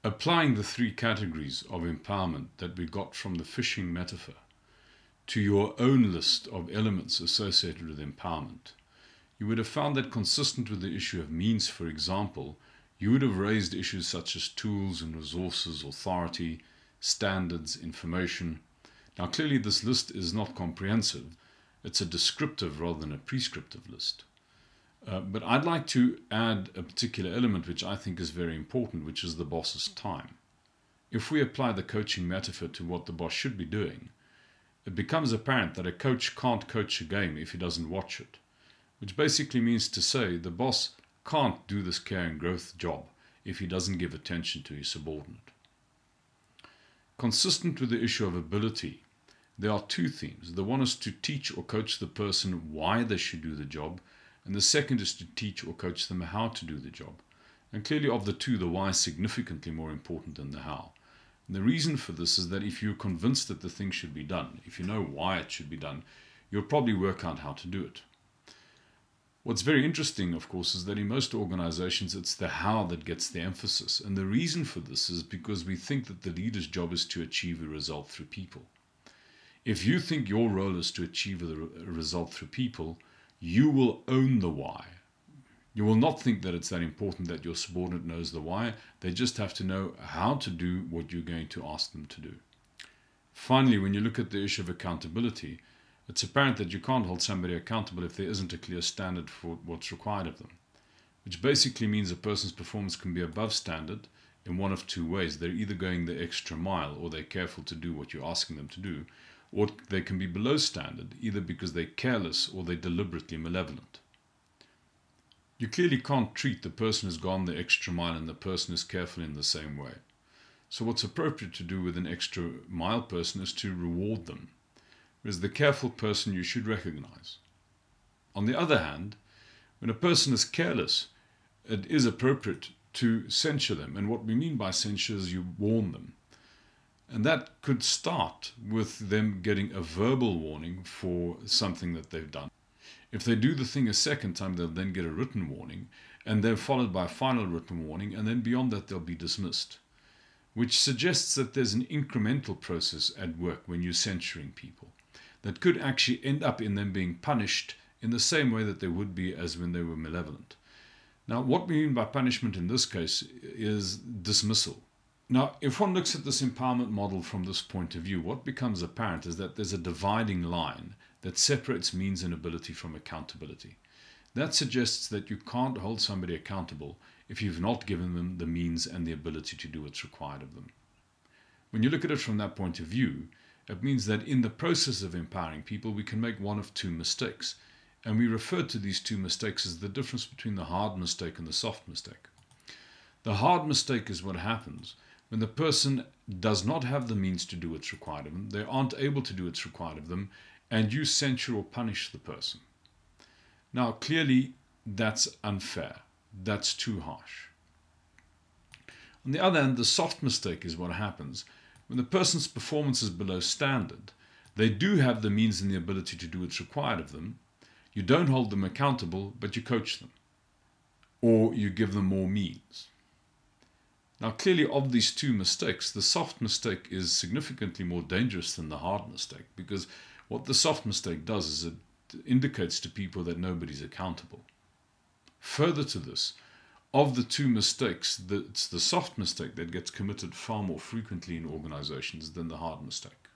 Applying the three categories of empowerment that we got from the fishing metaphor to your own list of elements associated with empowerment, you would have found that consistent with the issue of means, for example, you would have raised issues such as tools and resources, authority, standards, information. Now clearly this list is not comprehensive. It's a descriptive rather than a prescriptive list. But I'd like to add a particular element which I think is very important, which is the boss's time. If we apply the coaching metaphor to what the boss should be doing, it becomes apparent that a coach can't coach a game if he doesn't watch it, which basically means to say the boss can't do this care and growth job if he doesn't give attention to his subordinate. Consistent with the issue of ability, there are two themes. The one is to teach or coach the person why they should do the job, and the second is to teach or coach them how to do the job. And clearly of the two, the why is significantly more important than the how. And the reason for this is that if you're convinced that the thing should be done, if you know why it should be done, you'll probably work out how to do it. What's very interesting, of course, is that in most organizations, it's the how that gets the emphasis. And the reason for this is because we think that the leader's job is to achieve a result through people. If you think your role is to achieve a result through people, you will own the why. You will not think that it's that important that your subordinate knows the why. They just have to know how to do what you're going to ask them to do. Finally, when you look at the issue of accountability, it's apparent that you can't hold somebody accountable if there isn't a clear standard for what's required of them, which basically means a person's performance can be above standard in one of two ways. They're either going the extra mile or they're careful to do what you're asking them to do, or they can be below standard, either because they're careless or they're deliberately malevolent. You clearly can't treat the person who's gone the extra mile and the person who's careful in the same way. So what's appropriate to do with an extra mile person is to reward them, whereas the careful person you should recognize. On the other hand, when a person is careless, it is appropriate to censure them. And what we mean by censure is you warn them. And that could start with them getting a verbal warning for something that they've done. If they do the thing a second time, they'll then get a written warning, and then followed by a final written warning, and then beyond that they'll be dismissed, which suggests that there's an incremental process at work when you're censuring people that could actually end up in them being punished in the same way that they would be as when they were malevolent. Now, what we mean by punishment in this case is dismissal. Now, if one looks at this empowerment model from this point of view, what becomes apparent is that there's a dividing line that separates means and ability from accountability. That suggests that you can't hold somebody accountable if you've not given them the means and the ability to do what's required of them. When you look at it from that point of view, it means that in the process of empowering people, we can make one of two mistakes. And we refer to these two mistakes as the difference between the hard mistake and the soft mistake. The hard mistake is what happens when the person does not have the means to do what's required of them, they aren't able to do what's required of them, and you censure or punish the person. Now, clearly, that's unfair. That's too harsh. On the other hand, the soft mistake is what happens when the person's performance is below standard. They do have the means and the ability to do what's required of them. You don't hold them accountable, but you coach them, or you give them more means. Now, clearly, of these two mistakes, the soft mistake is significantly more dangerous than the hard mistake, because what the soft mistake does is it indicates to people that nobody's accountable. Further to this, of the two mistakes, it's the soft mistake that gets committed far more frequently in organizations than the hard mistake.